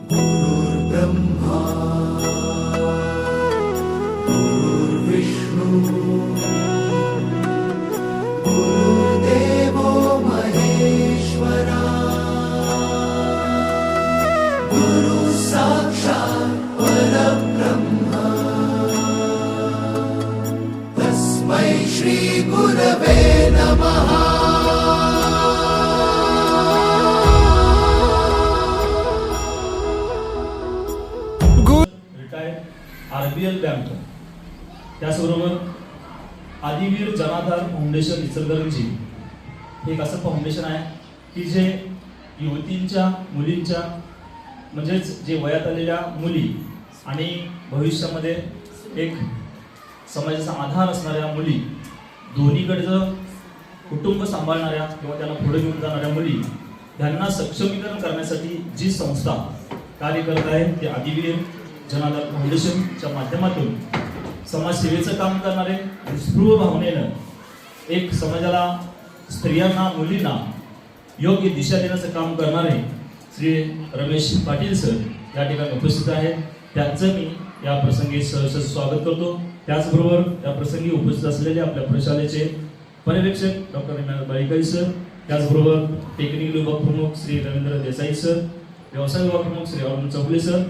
गुरुर्ब्रह्मा गुरुर्विष्णू गुरुर्देवो महेश्वरा गुरु साक्षात् परब्रह्म तस्मै श्री गुरवे नमः। RBL बँक, त्याचबरोबर आदिवीर जनाधार फाउंडेशन इचलकरंजी हे एक असं फाउंडेशन आहे की जे युवतींच्या मुलींच्या म्हणजेच जे वयात आलेल्या मुली आणि भविष्यामध्ये एक समाजाचा आधार असणाऱ्या मुली, दोन्हीकडचं कुटुंब सांभाळणाऱ्या किंवा त्यांना पुढे घेऊन जाणाऱ्या मुली यांना सक्षमीकरण करण्यासाठी जी संस्था कार्य करत आहे ते आदिवीर जनाधार फाउंडेशनच्या माध्यमातून समाजसेवेचं काम करणारे निस्पृह भावनेनं एक समाजाला, स्त्रियांना, मुलींना योग्य दिशा देण्याचं काम करणारे श्री रमेश पाटील सर या ठिकाणी उपस्थित आहेत. त्यांचं मी या प्रसंगी सहर्ष स्वागत करतो. त्याचबरोबर या प्रसंगी उपस्थित असलेले आपल्या प्रशालेचे पर्यवेक्षक डॉक्टर बाळीकाई सर, त्याचबरोबर टेक्निकल विभाग प्रमुख श्री रवींद्र देसाई सर, व्यवसाय विभाग प्रमुख श्री अरुण चौगुले सर,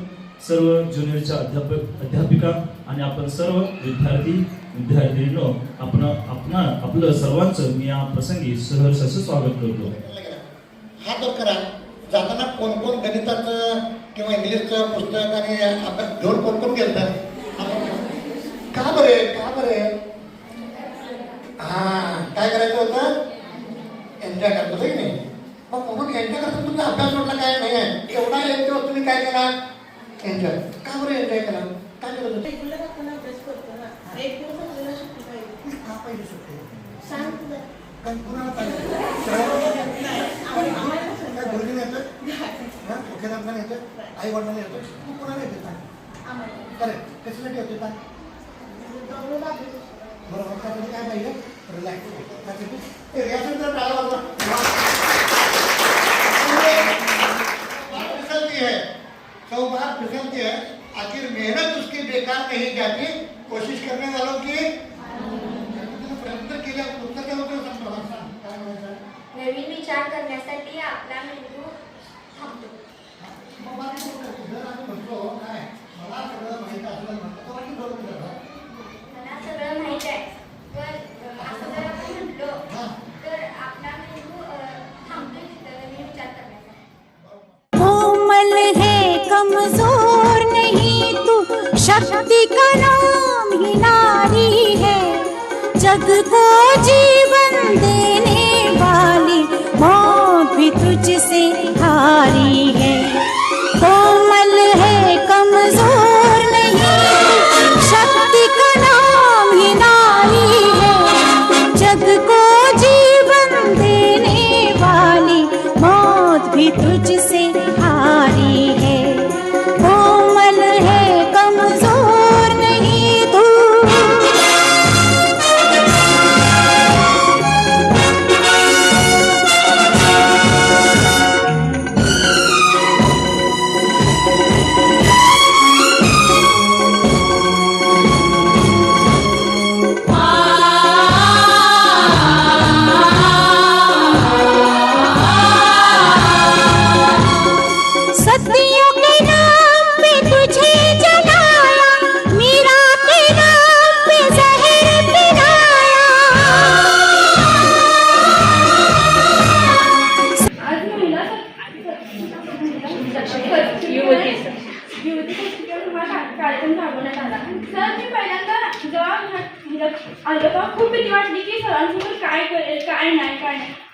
सर्व ज्युनियरच्या अध्यापिका आणि आपण सर्व विद्यार्थींनो आपलं सर्वांचं मी या प्रसंगी सहर्ष स्वागत करतो. हात वर करा. जाताना कोण कोण गणिताचं किंवा इंग्लिशचं पुस्तक आणि अभ्यास घेऊन कोण गेलं? का बरे काय करायचं होतं? एन्जॉय करतो नाही. मग म्हणून एन्जॉय करतो तुमचा अभ्यास म्हटला काय नाही आहे. एवढा एक दिवस तुम्ही काय केला? एन्जॉय. का बरं एन्जॉय केला? काय करत होते? पहिली सुट्टी काय कुणाला पाहिजे? काय गुरुजीने येतं? मुख्याध्यापकाने येतं? आई वडिलांना येतं? तू कुणाला येते? करेक्ट. कशासाठी होते? बरोबर. त्यासाठी काय पाहिजे? रिॲक्शन जर टाळा बाजूला सौ बार फिसलती है, आखिर मेहनत उसकी बेकार नहीं जाती. कोशिश करने वालों की प्रयत्न केल्या उत्तर काय होतं? नवीन विचार करण्यासाठी आपला मेंदू थांबतो. मला सगळं माहिती असलं मला सगळं माहित आहे, पण असं जर आपण म्हटलो तर आपला मेंदू थांबतो तिथं नवीन विचार करण्यासाठी. कोमल है कमजोर नहीं तू, शक्ति का नाम ही नारी है. जग को जीवन देने वाली मौत भी तुझसे हारी है. कोमल है कमजोर नहीं तू, शक्ति का नाम ही नारी है. जग को जीवन देने वाली मौत भी तुझसे हारी है. कोमल है कमजोर नहीं तू. सदियों के नाम पे तुझे जलाया, मीरा के नाम पे जहर पिलाया. आज महिला कार्यक्रम राबवण्यात आला. सर मी पहिल्यांदा जेव्हा आलं तेव्हा खूप भीती वाटली की सरांसमोर काय करेल, काय नाही.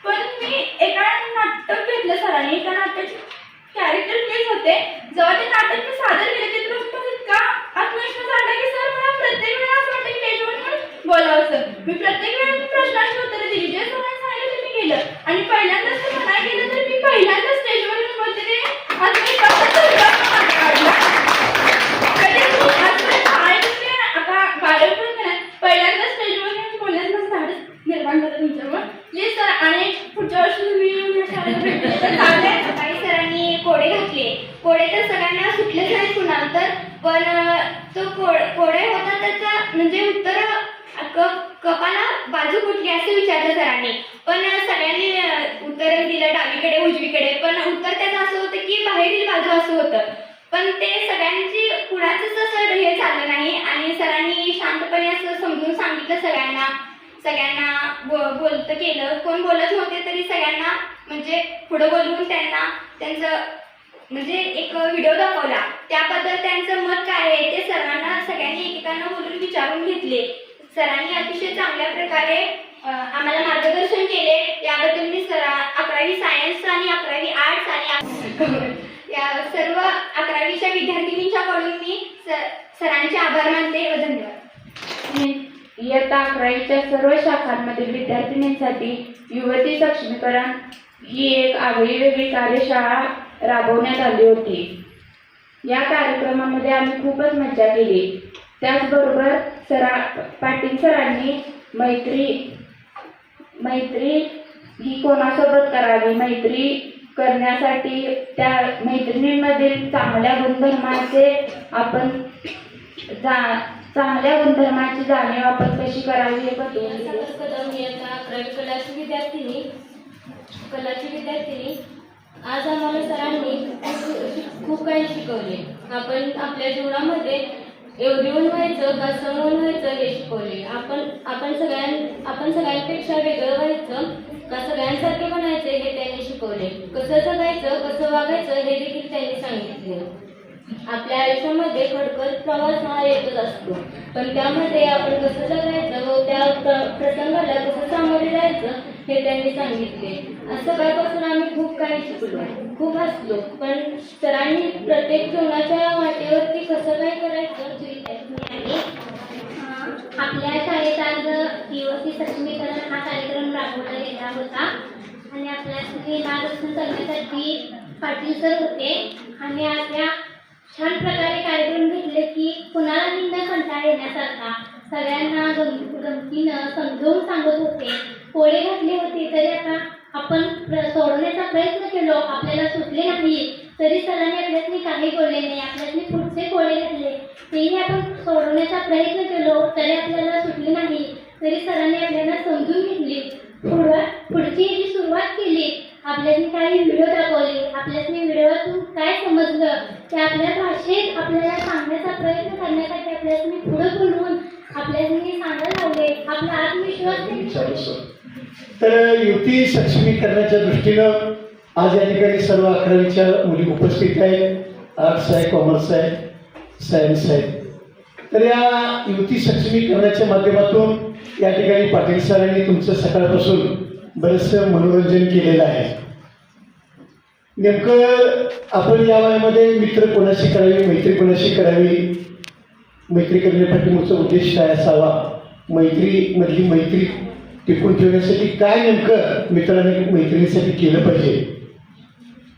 पण मी एका नाटक घेतलं सरांनी. एका नाटकाची कॅरेक्टर प्लेस होते. जेव्हा ते नाटक मी सादर केले तेव्हा इतका आत्मविश्वास वाटला की सर मला प्रत्येक वेळा असं वाटतं की स्टेजवर पण बोलावं. सर मी प्रत्येक वेळा प्रश्नांची उत्तरं दिली. जे सरांनी सांगितलं ते मी केलं. आणि पहिल्यांदाच जर म्हणायला गेलं तर मी पहिल्यांदा स्टेजवर येऊन बोलते ते आता 12वीपर्यंत पहिल्यांदा स्टेजवर येऊन बोलण्यास माझं धाडस निर्माण झालं तुमच्यामुळे. प्लीज सर आणि पुढच्या वर्षी तुम्ही या शाळेत भेटले तर चालेल. सकाळी सरांनी कोडे घातले. कोडे तर सगळ्यांना सुटलेच नाहीत कुणाला तर, पण तो कोडे होता त्याचा म्हणजे उत्तर कपाला बाजू कुठली असं विचारलं सरांनी. पण सगळ्यांनी उत्तर दिलं डावीकडे उजवीकडे, पण उत्तर त्याचं असं होतं की बाहेरील बाजू असं होतं. पण ते सगळ्यांची कुणाचंच असं हे झालं नाही आणि सरांनी शांतपणे असं समजून सांगितलं सगळ्यांना बोलतं केलं. कोण बोलत नव्हते तरी सगळ्यांना म्हणजे पुढं बोलवून त्यांचं म्हणजे एक व्हिडिओ दाखवला. त्याबद्दल त्यांचं मत काय आहे ते सगळ्यांनी एकेकांना बोलून विचारून घेतले. सरांनी अतिशय चांगल्या प्रकारे आम्हाला मार्गदर्शन केले. याबद्दल मी 11वी सायन्स आणि 11वी आर्ट्स आणि या सर्व 11वीच्या विद्यार्थिनींच्याकडून मी सरांचे आभार मानते व धन्यवाद. इयत्ता 11वीच्या सर्व शाखांमधील विद्यार्थिनींसाठी युवती सक्षमीकरण ही एक आगळी वेगळी कार्यशाळा राबवण्यात आली होती. या कार्यक्रमामध्ये आम्ही खूपच मजा केली. त्याचबरोबर पाटील सरांनी मैत्री ही कोणासोबत करावी, मैत्री करण्यासाठी त्या मैत्रिणींमधील चांगल्या गुणधर्माची जाणीव आपण कशी करावी हे बघून कदम इयत्ता 11वी कलाची विद्यार्थिनी आज आम्हाला सरांनी खूप काही शिकवले. आपण आपल्या जीवनामध्ये एवढीहून व्हायचं का समोर व्हायचं हे शिकवले. आपण सगळ्यांपेक्षा वेगळं व्हायचं का सगळ्यांसारखे बनायचे हे त्यांनी शिकवले. कसं जगायचं कसं वागायचं हे देखील त्यांनी सांगितले. आपल्या आयुष्यामध्ये खडखड प्रवास हा येतच असतो, पण त्यामध्ये आपण कसं जगायचं व त्या प्रसंगाला कसं सामोरे जायचं हे त्यांनी सांगितले. आज सकाळपासून आम्ही खूप काही शिकलो, खूप हसलो, पण सरांनी प्रत्येक जीवनाच्या वाटेवरती कसं काय करायचं आपल्या शाळेत आज युवती सक्षमीकरण हा कार्यक्रम राबवला गेला होता आणि आपल्यासाठी मार्गदर्शन करण्यासाठी पाटील सर होते आणि आपल्या छान प्रकारे कार्यक्रम घेतले की कुणाला निंदा कंटाळा येण्यासारखा सगळ्यांना गमतीनं समजावून सांगत होते. कोडे घातले होते तरी आता आपण सोडवण्याचा प्रयत्न केलो, आपल्याला सुटले नाही तरी सरांनी आपल्यासनी काही बोलले नाही. आपल्यासनी पुढचे कोडे घातले तेही आपण सोडवण्याचा प्रयत्न केलो तरी आपल्याला सुटले नाही, तरी सरांनी आपल्याला समजून घेतली. पुढची जी सुरुवात केली, आपल्यासनी काही व्हिडिओ दाखवले, आपल्यासनी व्हिडिओतून काय समजलं ते आपल्या भाषेत आपल्याला सांगण्याचा प्रयत्न करण्यासाठी आपल्यासनी पुढे बोलवून आपल्यासनी सांगायला लावले. आपला आत्मविश्वास तर युवती सक्षमीकरणाच्या दृष्टीनं आज या ठिकाणी सर्व 11वीच्या मुली उपस्थित आहेत. आर्ट्स आहे, कॉमर्स आहे, सायन्स आहे. तर या युवती सक्षमीकरणाच्या माध्यमातून या ठिकाणी पाटील सरांनी तुमचं सकाळपासून बरंचसं मनोरंजन केलेलं आहे. नेमकं आपण या वयामध्ये मित्र कोणाशी करावी, मैत्री कोणाशी करावी, मैत्री करण्यापाठीमागचा उद्देश काय असावा, मैत्रीमधली मैत्री टिकून ठेवण्यासाठी काय नेमकं मित्रांनी मैत्रिणीसाठी केलं पाहिजे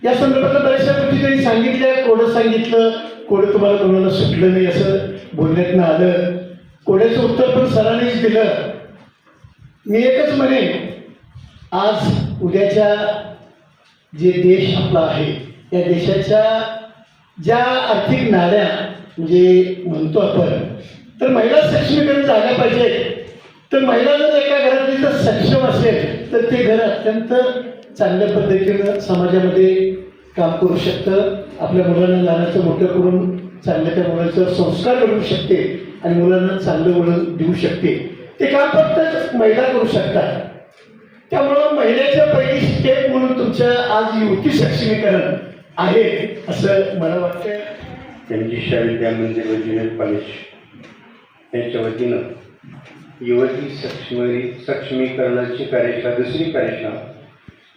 या संदर्भातल्या बऱ्याचशा गोष्टी त्यांनी सांगितल्या. कोडं सांगितलं, कोडं तुम्हाला कोणाला सुटलं नाही असं बोलण्यातनं आलं. कोड्याचं उत्तर पण सरांनीच दिलं. मी एकच म्हणेन, आज उद्याच्या जे देश आपला आहे त्या देशाच्या ज्या आर्थिक नाड्या म्हणजे म्हणतो आपण, तर महिला सक्षमीकरण झाल्या पाहिजे. तर महिला जर एका घरातली जर सक्षम असेल तर ते घर अत्यंत चांगल्या पद्धतीनं समाजामध्ये काम करू शकतं. आपल्या मुलांना लहानाचं मोठं करून चांगल्या त्या मुलांचा संस्कार घडवू शकते आणि मुलांना चांगलं वळण देऊ शकते. ते काम फक्त महिला करू शकतात. त्यामुळं महिलेच्या पहिली स्टेप म्हणून तुमच्या आज युवती सक्षमीकरण आहे असं मला वाटतं. त्यांची विद्या मंदिर व ज्युनियर कॉलेज यांच्या वतीनं युवती सक्षमीकरणाची कार्यशाळा, दुसरी कार्यशाळा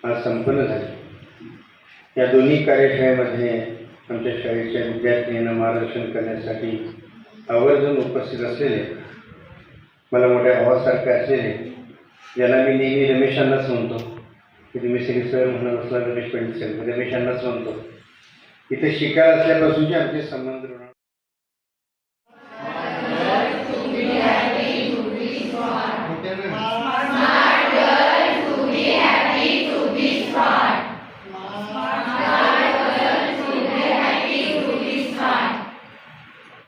आज संपन्न झाली. या दोन्ही कार्यशाळेमध्ये आमच्या शाळेच्या विद्यार्थ्यांना मार्गदर्शन करण्यासाठी आवर्जून उपस्थित असलेले, मला मोठ्या भावासारखे असलेले, ज्याला मी नेहमी रमेशांनाच म्हणतो, की तुम्ही श्री सर म्हणत असला रमेश पंडित सर, रमेशांनाच म्हणतो. इथे शिकायला असल्यापासूनचे आमचे संबंध ऋण Smart